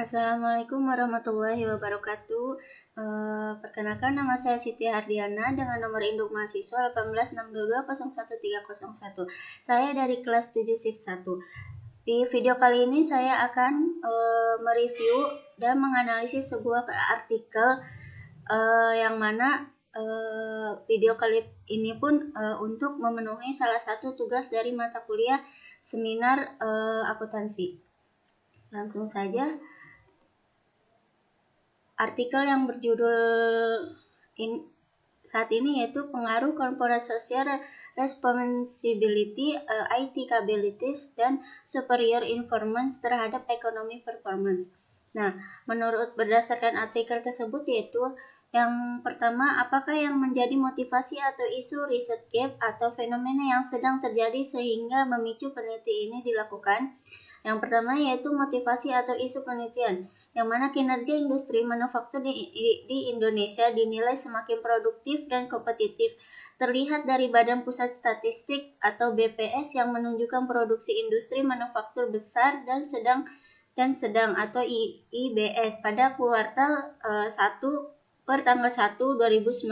Assalamualaikum warahmatullahi wabarakatuh. Perkenalkan, nama saya Siti Hardiana dengan nomor induk mahasiswa 1862201301. Saya dari kelas 7 SIP 1. Di video kali ini saya akan mereview dan menganalisis sebuah artikel yang mana video klip ini pun untuk memenuhi salah satu tugas dari mata kuliah seminar akuntansi. Langsung saja. Artikel yang berjudul saat ini yaitu pengaruh corporate social responsibility, IT capabilities, dan superior performance terhadap economy performance. Nah, berdasarkan artikel tersebut yaitu yang pertama, apakah yang menjadi motivasi atau isu riset gap atau fenomena yang sedang terjadi sehingga memicu penelitian ini dilakukan? Yang pertama yaitu motivasi atau isu penelitian, yang mana kinerja industri manufaktur di Indonesia dinilai semakin produktif dan kompetitif. Terlihat dari Badan Pusat Statistik atau BPS yang menunjukkan produksi industri manufaktur besar dan sedang atau IBS pada kuartal 1 per tanggal 1 2019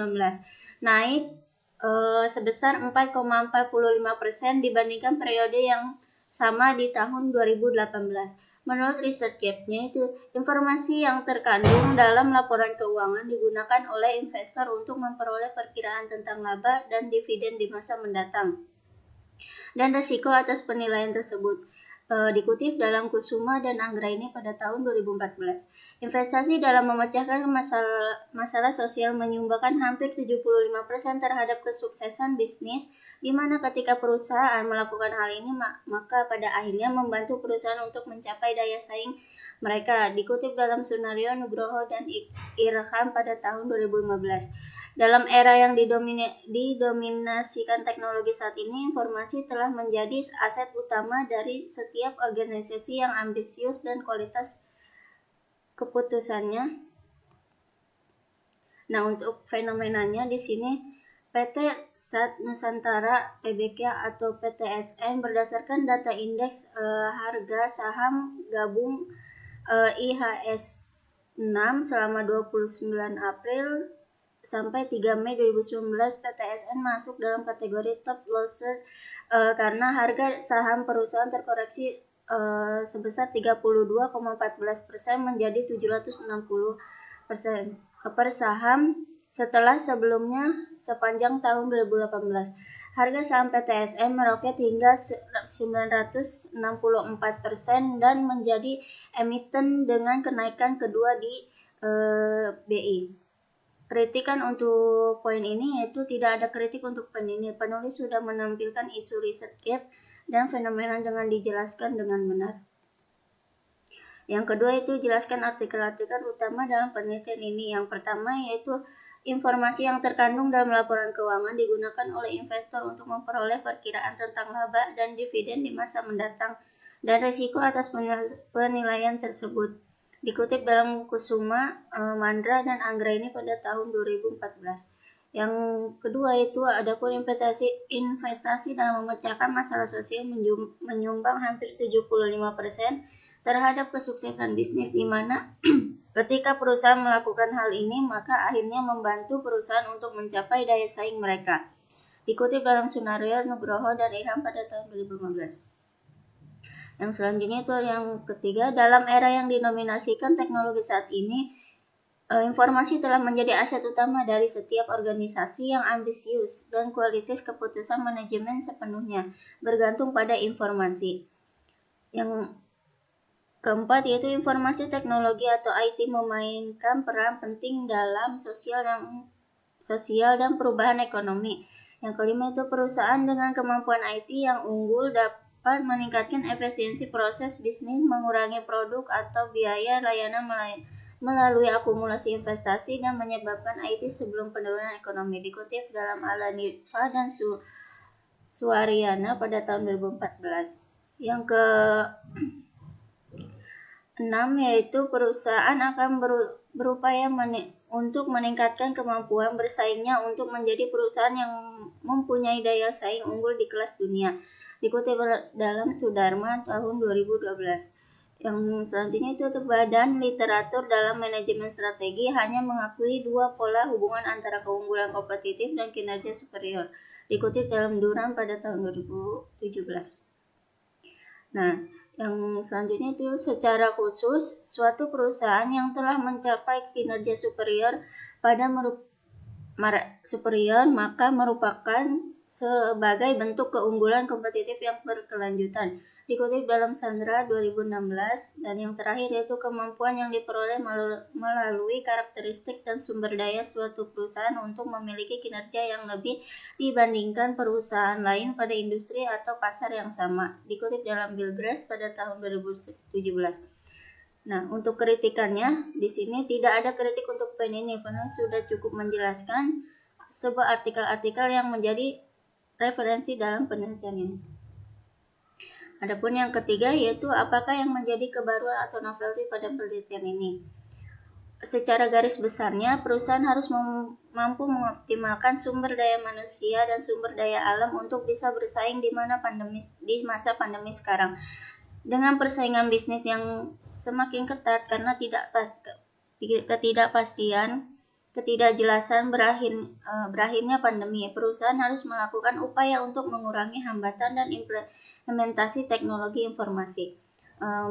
naik sebesar 4,45% dibandingkan periode yang sama di tahun 2018. Menurut Research Gap-nya itu, informasi yang terkandung dalam laporan keuangan digunakan oleh investor untuk memperoleh perkiraan tentang laba dan dividen di masa mendatang dan risiko atas penilaian tersebut. Dikutip dalam Kusuma dan Anggraini pada tahun 2014. Investasi dalam memecahkan masalah sosial menyumbangkan hampir 75% terhadap kesuksesan bisnis, di mana ketika perusahaan melakukan hal ini, maka pada akhirnya membantu perusahaan untuk mencapai daya saing mereka. Dikutip dalam Sunario, Nugroho, dan Irham pada tahun 2015. Dalam era yang didominasikan teknologi saat ini, informasi telah menjadi aset utama dari setiap organisasi yang ambisius dan kualitas keputusannya. Nah, untuk fenomenanya di sini PT Sat Nusantara Tbk atau PTSN berdasarkan data indeks harga saham gabung IHS 6 selama 29 April sampai 3 Mei 2019, PTSN masuk dalam kategori top loser karena harga saham perusahaan terkoreksi sebesar 32,14% menjadi 760% per saham setelah sebelumnya sepanjang tahun 2018. Harga saham PTSN meroket hingga 964% dan menjadi emiten dengan kenaikan kedua di BI. Kritikan untuk poin ini yaitu tidak ada kritik untuk poin ini. Penulis sudah menampilkan isu riset gap dan fenomena dengan dijelaskan dengan benar. Yang kedua itu jelaskan artikel-artikel utama dalam penelitian ini. Yang pertama yaitu informasi yang terkandung dalam laporan keuangan digunakan oleh investor untuk memperoleh perkiraan tentang laba dan dividen di masa mendatang dan risiko atas penilaian tersebut. Dikutip dalam Kusuma, Mandra, dan Anggraini pada tahun 2014. Yang kedua itu adapun investasi dalam memecahkan masalah sosial menyumbang hampir 75% terhadap kesuksesan bisnis, di mana ketika perusahaan melakukan hal ini maka akhirnya membantu perusahaan untuk mencapai daya saing mereka. Dikutip dalam Sunario, Nugroho, dan Irham pada tahun 2015. Yang selanjutnya itu yang ketiga, dalam era yang dinominasikan teknologi saat ini, informasi telah menjadi aset utama dari setiap organisasi yang ambisius dan kualitas keputusan manajemen sepenuhnya bergantung pada informasi. Yang keempat yaitu informasi teknologi atau IT memainkan peran penting dalam sosial dan perubahan ekonomi. Yang kelima itu perusahaan dengan kemampuan IT yang unggul dapat meningkatkan efisiensi proses bisnis, mengurangi produk atau biaya layanan melalui akumulasi investasi dan menyebabkan IT sebelum penurunan ekonomi. Dikutip dalam Alanifa dan Suariana pada tahun 2014. Yang ke 6 yaitu perusahaan akan berupaya untuk meningkatkan kemampuan bersaingnya untuk menjadi perusahaan yang mempunyai daya saing unggul di kelas dunia. Dikutip dalam Sudarma tahun 2012. Yang selanjutnya itu badan literatur dalam manajemen strategi hanya mengakui dua pola hubungan antara keunggulan kompetitif dan kinerja superior. Dikutip dalam Duran pada tahun 2017. Nah, yang selanjutnya itu secara khusus suatu perusahaan yang telah mencapai kinerja superior pada superior maka merupakan sebagai bentuk keunggulan kompetitif yang berkelanjutan. Dikutip dalam Sandra 2016, dan yang terakhir yaitu kemampuan yang diperoleh melalui karakteristik dan sumber daya suatu perusahaan untuk memiliki kinerja yang lebih dibandingkan perusahaan lain pada industri atau pasar yang sama. Dikutip dalam Bill Grass pada tahun 2017. Nah, untuk kritikannya, di sini tidak ada kritik untuk poin ini, karena sudah cukup menjelaskan sebuah artikel-artikel yang menjadi referensi dalam penelitian ini. Adapun yang ketiga yaitu apakah yang menjadi kebaruan atau novelty pada penelitian ini. Secara garis besarnya, perusahaan harus mampu mengoptimalkan sumber daya manusia dan sumber daya alam untuk bisa bersaing di masa pandemi sekarang. Dengan persaingan bisnis yang semakin ketat karena ketidakpastian, ketidakjelasan berakhirnya pandemi, perusahaan harus melakukan upaya untuk mengurangi hambatan dan implementasi teknologi informasi.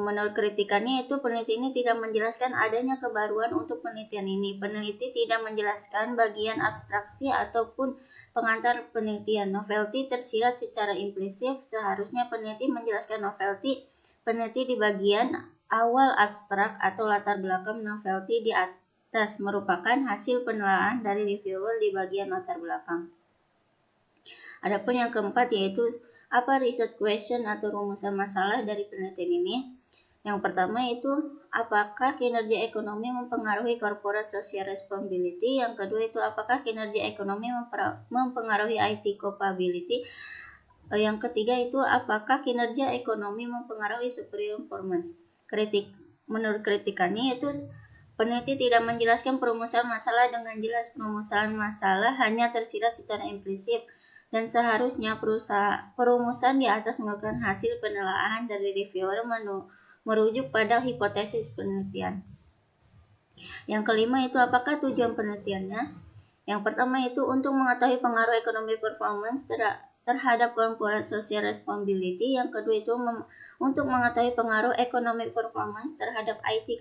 Menurut kritikannya itu peneliti ini tidak menjelaskan adanya kebaruan untuk penelitian ini. Peneliti tidak menjelaskan bagian abstraksi ataupun pengantar penelitian. Novelty tersirat secara implisit. Seharusnya peneliti menjelaskan novelty peneliti di bagian awal abstrak atau latar belakang novelty di atas merupakan hasil penelaahan dari reviewer di bagian latar belakang. Adapun yang keempat yaitu apa research question atau rumusan masalah dari penelitian ini. Yang pertama itu apakah kinerja ekonomi mempengaruhi corporate social responsibility. Yang kedua itu apakah kinerja ekonomi mempengaruhi IT capability. Yang ketiga itu apakah kinerja ekonomi mempengaruhi superior performance. Menurut kritikannya itu peneliti tidak menjelaskan perumusan masalah dengan jelas. Perumusan masalah hanya tersirat secara implisit dan seharusnya perumusan di atas merupakan hasil penelaahan dari reviewer merujuk pada hipotesis penelitian. Yang kelima itu apakah tujuan penelitiannya. Yang pertama itu untuk mengetahui pengaruh ekonomi performance terhadap corporate social responsibility. Yang kedua itu untuk mengetahui pengaruh ekonomi performance terhadap IT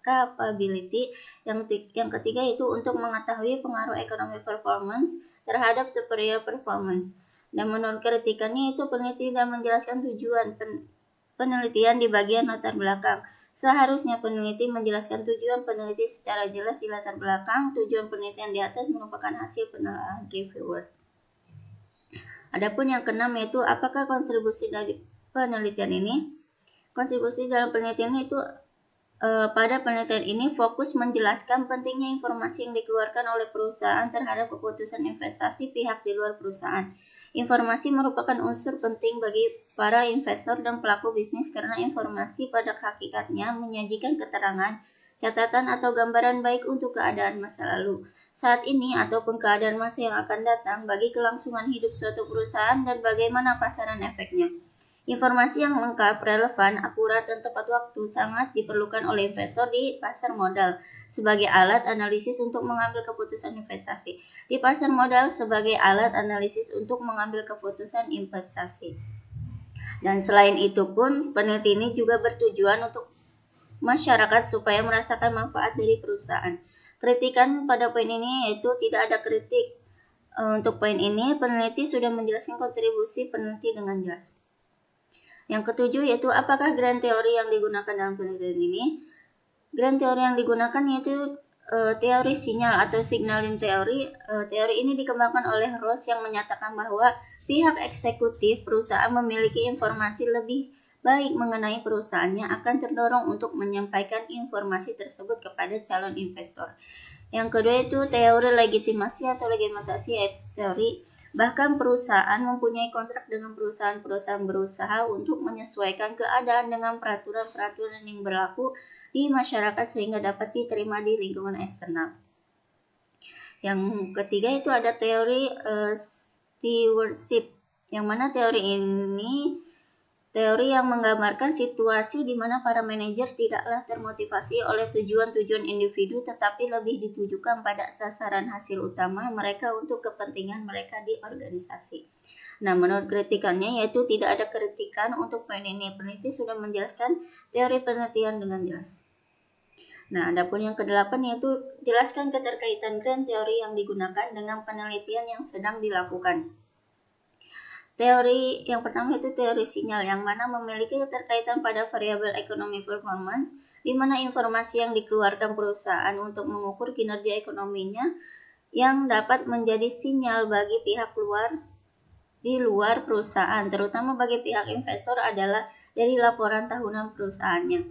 capability. Yang ketiga itu untuk mengetahui pengaruh ekonomi performance terhadap superior performance. Dan menurut kritikannya itu peneliti tidak menjelaskan tujuan penelitian di bagian latar belakang. Seharusnya peneliti menjelaskan tujuan peneliti secara jelas di latar belakang. Tujuan penelitian di atas merupakan hasil penelaahan reviewer. Adapun yang keenam yaitu apakah kontribusi dari penelitian ini. Kontribusi dalam penelitian itu pada penelitian ini fokus menjelaskan pentingnya informasi yang dikeluarkan oleh perusahaan terhadap keputusan investasi pihak di luar perusahaan. Informasi merupakan unsur penting bagi para investor dan pelaku bisnis karena informasi pada hakikatnya menyajikan keterangan, catatan atau gambaran baik untuk keadaan masa lalu, saat ini ataupun keadaan masa yang akan datang bagi kelangsungan hidup suatu perusahaan dan bagaimana pasaran efeknya. Informasi yang lengkap, relevan, akurat, dan tepat waktu sangat diperlukan oleh investor di pasar modal sebagai alat analisis untuk mengambil keputusan investasi. Di pasar modal sebagai alat analisis untuk mengambil keputusan investasi. Dan selain itu pun, peneliti ini juga bertujuan untuk masyarakat supaya merasakan manfaat dari perusahaan. Kritikan pada poin ini yaitu tidak ada kritik. Untuk poin ini, peneliti sudah menjelaskan kontribusi peneliti dengan jelas. Yang ketujuh yaitu apakah grand teori yang digunakan dalam penelitian ini. Grand teori yang digunakan yaitu teori sinyal atau signaling teori. Teori ini dikembangkan oleh Ross yang menyatakan bahwa pihak eksekutif perusahaan memiliki informasi lebih baik mengenai perusahaannya akan terdorong untuk menyampaikan informasi tersebut kepada calon investor. Yang kedua itu teori legitimasi atau legitimasi teori. Bahkan perusahaan mempunyai kontrak dengan perusahaan-perusahaan berusaha untuk menyesuaikan keadaan dengan peraturan-peraturan yang berlaku di masyarakat sehingga dapat diterima di lingkungan eksternal. Yang ketiga itu ada teori stewardship, yang mana teori ini Teori yang menggambarkan situasi di mana para manajer tidaklah termotivasi oleh tujuan-tujuan individu tetapi lebih ditujukan pada sasaran hasil utama mereka untuk kepentingan mereka di organisasi. Nah, menurut kritikannya yaitu tidak ada kritikan untuk poin ini. Peneliti sudah menjelaskan teori penelitian dengan jelas. Nah, adapun yang ke-8 yaitu jelaskan keterkaitan grand teori yang digunakan dengan penelitian yang sedang dilakukan. Teori yang pertama itu teori sinyal yang mana memiliki keterkaitan pada variabel ekonomi performance, di mana informasi yang dikeluarkan perusahaan untuk mengukur kinerja ekonominya yang dapat menjadi sinyal bagi pihak di luar perusahaan, terutama bagi pihak investor adalah dari laporan tahunan perusahaannya.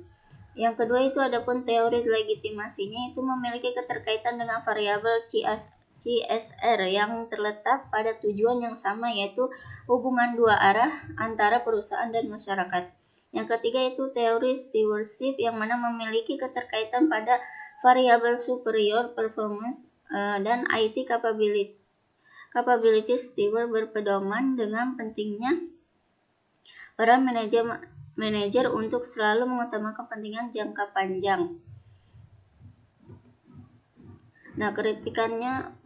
Yang kedua itu adapun teori legitimasinya itu memiliki keterkaitan dengan variabel CSR yang terletak pada tujuan yang sama yaitu hubungan dua arah antara perusahaan dan masyarakat. Yang ketiga itu teori stewardship yang mana memiliki keterkaitan pada variabel superior performance dan IT capability steward berpedoman dengan pentingnya para manajer untuk selalu mengutamakan kepentingan jangka panjang. Nah, kritikannya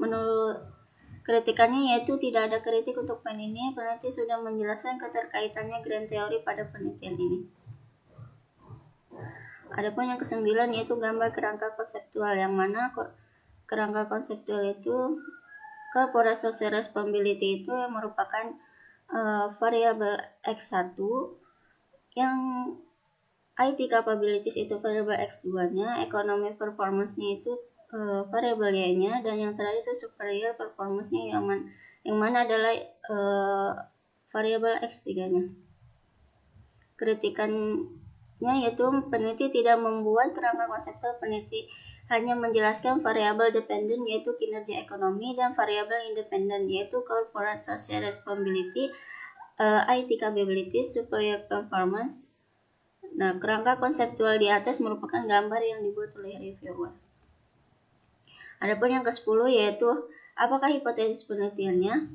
yaitu tidak ada kritik untuk poin ini. Peneliti sudah menjelaskan keterkaitannya grand teori pada penelitian ini. Adapun yang ke-9 yaitu gambar kerangka konseptual yang mana kerangka konseptual itu corporate social responsibility itu yang merupakan variabel X1 yang IT capabilities itu variabel X2-nya, economic performance-nya itu variabel Y-nya, dan yang terakhir itu superior performance-nya yang mana adalah variabel X3-nya. Kritikannya yaitu peneliti tidak membuat kerangka konseptual, peneliti hanya menjelaskan variabel dependent yaitu kinerja ekonomi dan variabel independent yaitu corporate social responsibility, IT capabilities, superior performance. Nah, kerangka konseptual di atas merupakan gambar yang dibuat oleh reviewer. Adapun yang ke-10 yaitu apakah hipotesis penelitiannya?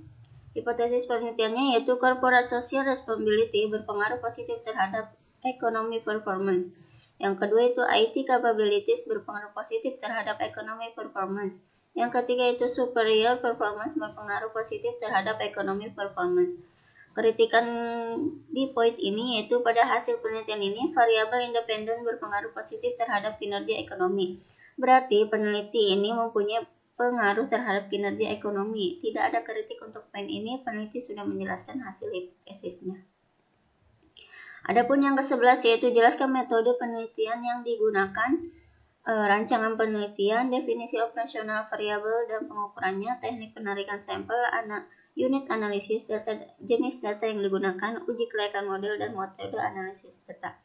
Hipotesis penelitiannya yaitu corporate social responsibility berpengaruh positif terhadap economy performance. Yang kedua itu IT capabilities berpengaruh positif terhadap economy performance. Yang ketiga itu superior performance berpengaruh positif terhadap economy performance. Kritikan di poin ini yaitu pada hasil penelitian ini variabel independen berpengaruh positif terhadap kinerja ekonomi. Berarti peneliti ini mempunyai pengaruh terhadap kinerja ekonomi. Tidak ada kritik untuk poin ini, peneliti sudah menjelaskan hasil hipotesisnya. Adapun yang ke-11 yaitu jelaskan metode penelitian yang digunakan, rancangan penelitian, definisi operasional variabel dan pengukurannya, teknik penarikan sampel, unit analisis, jenis data yang digunakan, uji kelayakan model, dan metode analisis data.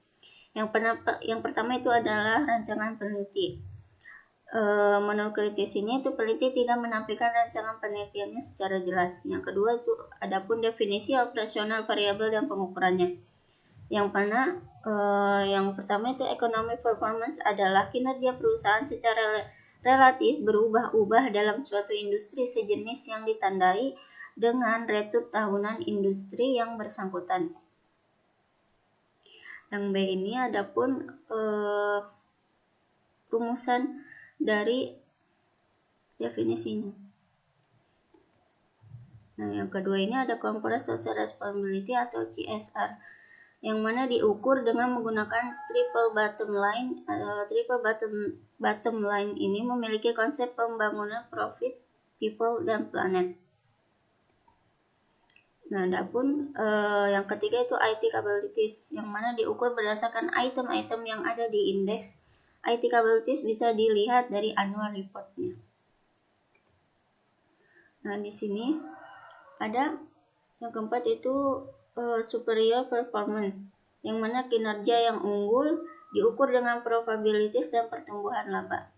Yang pertama itu adalah rancangan peneliti. Menurut kritisinya itu peneliti tidak menampilkan rancangan penelitiannya secara jelas. Yang kedua itu adapun definisi operasional variabel dan pengukurannya. Yang pertama itu economic performance adalah kinerja perusahaan secara relatif berubah-ubah dalam suatu industri sejenis yang ditandai dengan retur tahunan industri yang bersangkutan. Yang B ini adapun rumusan dari definisinya. Nah, yang kedua ini ada corporate social responsibility atau CSR, yang mana diukur dengan menggunakan triple bottom line. Triple bottom line ini memiliki konsep pembangunan profit, people, dan planet. Nah, adapun yang ketiga itu IT capabilities, yang mana diukur berdasarkan item-item yang ada di indeks. IT capabilities bisa dilihat dari annual report-nya. Nah, di sini ada yang keempat itu superior performance, yang mana kinerja yang unggul diukur dengan probabilities dan pertumbuhan laba.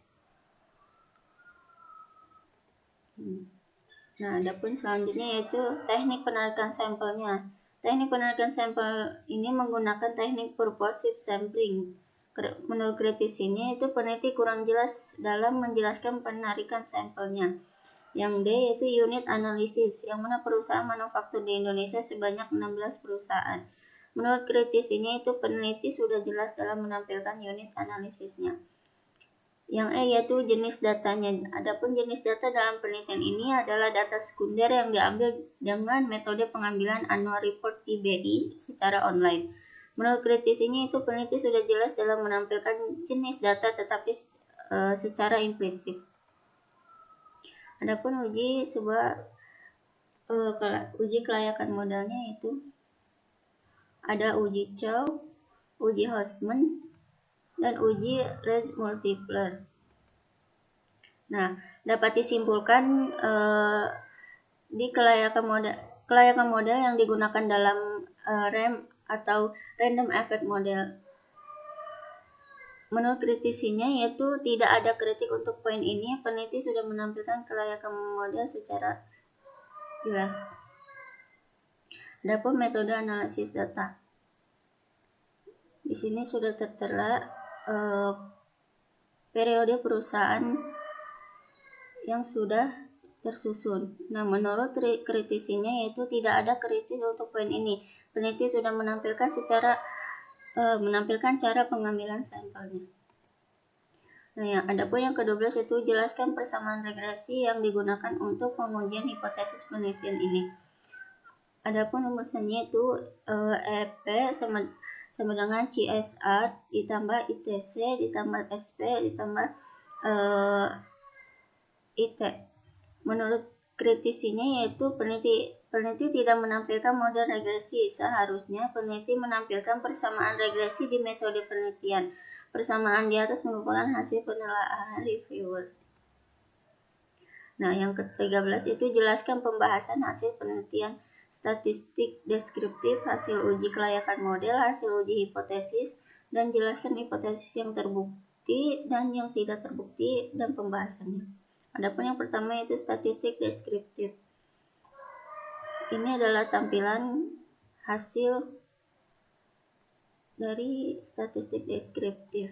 Nah, adapun selanjutnya yaitu teknik penarikan sampelnya. Teknik penarikan sampel ini menggunakan teknik purposive sampling. Menurut kritisinya itu peneliti kurang jelas dalam menjelaskan penarikan sampelnya. Yang D yaitu unit analisis, yang mana perusahaan manufaktur di Indonesia sebanyak 16 perusahaan. Menurut kritisinya itu peneliti sudah jelas dalam menampilkan unit analisisnya. Yang yaitu jenis datanya. Adapun jenis data dalam penelitian ini adalah data sekunder yang diambil dengan metode pengambilan annual report TBI secara online. Menurut kritisinya itu peneliti sudah jelas dalam menampilkan jenis data tetapi secara implisit. Adapun uji kelayakan modelnya itu ada uji Chow, uji Hosman, dan uji range multiplier. Nah, dapat disimpulkan di kelayakan model yang digunakan dalam RAM atau random effect model. Menurut kritisinya yaitu tidak ada kritik untuk poin ini, peneliti sudah menampilkan kelayakan model secara jelas. Adapun metode analisis data. Di sini sudah tertera periode perusahaan yang sudah tersusun. Nah, menurut kritisinya yaitu tidak ada kritis untuk poin ini. Peneliti sudah menampilkan cara pengambilan sampelnya. Nah, adapun yang ke-12 itu jelaskan persamaan regresi yang digunakan untuk pengujian hipotesis penelitian ini. Adapun rumusannya itu EP sama dengan CSR ditambah ITC ditambah SP ditambah IT. Menurut kritisinya yaitu peneliti tidak menampilkan model regresi. Seharusnya peneliti menampilkan persamaan regresi di metode penelitian. Persamaan di atas merupakan hasil penelaahan reviewer. Nah, yang ke-13 itu jelaskan pembahasan hasil penelitian statistik deskriptif, hasil uji kelayakan model, hasil uji hipotesis, dan jelaskan hipotesis yang terbukti dan yang tidak terbukti dan pembahasannya. Adapun yang pertama itu statistik deskriptif. Ini adalah tampilan hasil dari statistik deskriptif.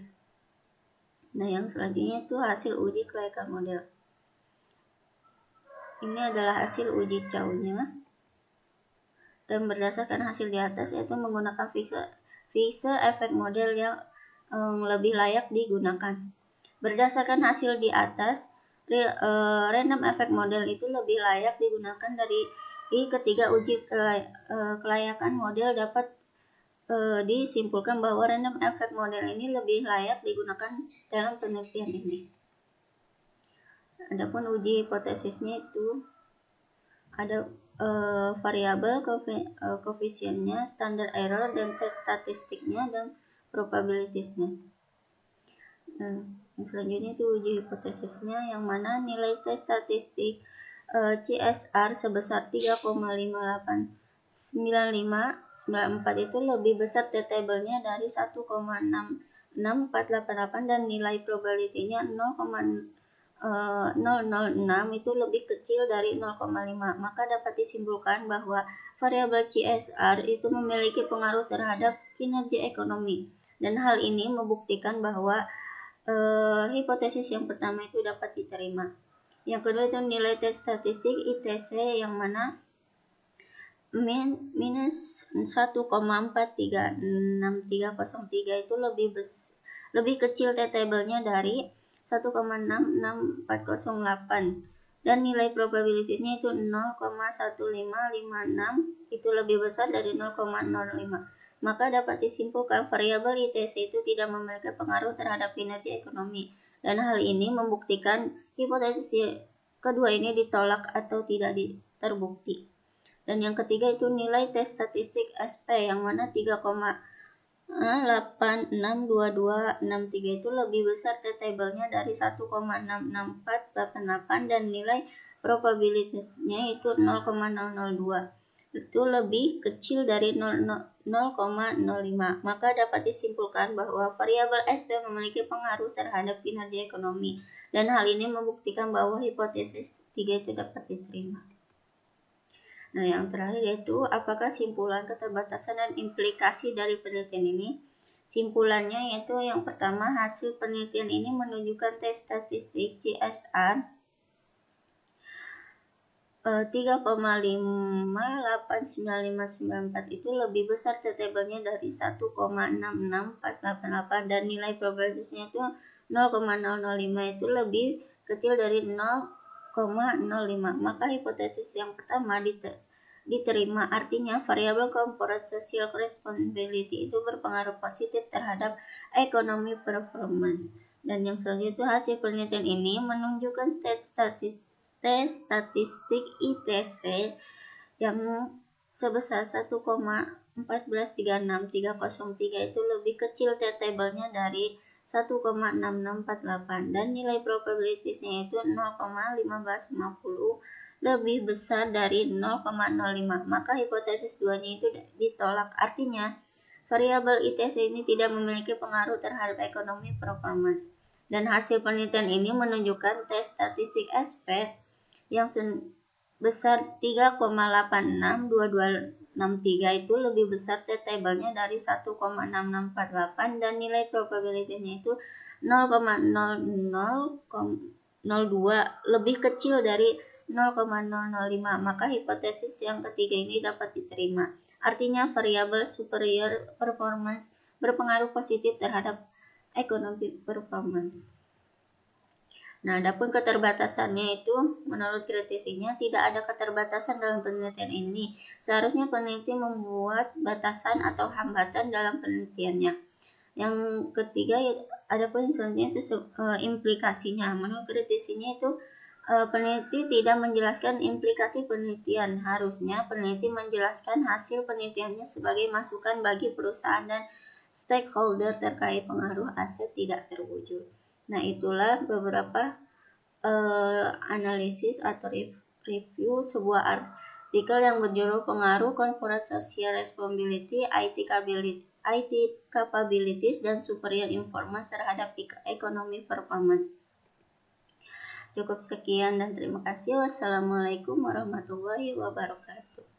Nah, yang selanjutnya itu hasil uji kelayakan model. Ini adalah hasil uji Chow-nya. Dan berdasarkan hasil di atas yaitu menggunakan Fisher effect model yang lebih layak digunakan. Berdasarkan hasil di atas, random effect model itu lebih layak digunakan dari ketiga uji kelayakan model. Dapat disimpulkan bahwa random effect model ini lebih layak digunakan dalam penelitian ini. Adapun uji hipotesisnya itu ada variabel koefisiennya, standard error, dan tes statistiknya dan probabilitiesnya. Yang selanjutnya itu uji hipotesisnya yang mana nilai tes statistik CSR sebesar 3,589594 itu lebih besar T-tablenya dari 1,66488 dan nilai probability-nya 0,006 itu lebih kecil dari 0,5. Maka dapat disimpulkan bahwa variabel CSR itu memiliki pengaruh terhadap kinerja ekonomi. Dan hal ini membuktikan bahwa hipotesis yang pertama itu dapat diterima. Yang kedua itu nilai tes statistik ITC yang mana minus 1,436303 itu lebih kecil T-tablenya dari 1,66408 dan nilai probabilitiesnya itu 0,1556 itu lebih besar dari 0,05. Maka dapat disimpulkan variabel ITC itu tidak memiliki pengaruh terhadap kinerja ekonomi, dan hal ini membuktikan hipotesis kedua ini ditolak atau tidak terbukti. Dan yang ketiga itu nilai tes statistik SP yang mana 3,862263 itu lebih besar T-tablenya dari 1,66488 dan nilai probabilitasnya itu 0,002 itu lebih kecil dari 0,05. Maka dapat disimpulkan bahwa variabel SP memiliki pengaruh terhadap kinerja ekonomi, dan hal ini membuktikan bahwa hipotesis 3 itu dapat diterima. Nah, yang terakhir yaitu apakah simpulan keterbatasan dan implikasi dari penelitian ini? Simpulannya yaitu yang pertama, hasil penelitian ini menunjukkan tes statistik CSR 3,589594 itu lebih besar T-table-nya dari 1,66488 dan nilai probabilitasnya itu 0,005 itu lebih kecil dari 0,05. Maka hipotesis yang pertama diterima, artinya variabel corporate social responsibility itu berpengaruh positif terhadap ekonomi performance. Dan yang selanjutnya itu hasil penelitian ini menunjukkan tes statistik ITC yang sebesar 1,1436303 itu lebih kecil T-table-nya dari 1,6648 dan nilai probabilitasnya itu 0,1550 lebih besar dari 0,05. Maka hipotesis duanya itu ditolak. Artinya, variabel ITC ini tidak memiliki pengaruh terhadap ekonomi performance. Dan hasil penelitian ini menunjukkan tes statistik SP yang sebesar 3,862263 itu lebih besar T-table-nya dari 1,6648 dan nilai probabilitasnya itu 0,0002 lebih kecil dari 0,005. Maka hipotesis yang ketiga ini dapat diterima. Artinya variabel superior performance berpengaruh positif terhadap ekonomi performance. Nah, adapun keterbatasannya itu menurut kritisinya tidak ada keterbatasan dalam penelitian ini. Seharusnya peneliti membuat batasan atau hambatan dalam penelitiannya. Yang ketiga ada poin selanjutnya itu implikasinya. Menurut kritisinya itu peneliti tidak menjelaskan implikasi penelitian. Harusnya peneliti menjelaskan hasil penelitiannya sebagai masukan bagi perusahaan dan stakeholder terkait pengaruh aset tidak terwujud. Nah, itulah beberapa analisis atau review sebuah artikel yang berjudul Pengaruh Corporate Social Responsibility, IT Capabilities, dan Superior Performance terhadap Ekonomi Performance. Cukup sekian dan terima kasih. Wassalamualaikum warahmatullahi wabarakatuh.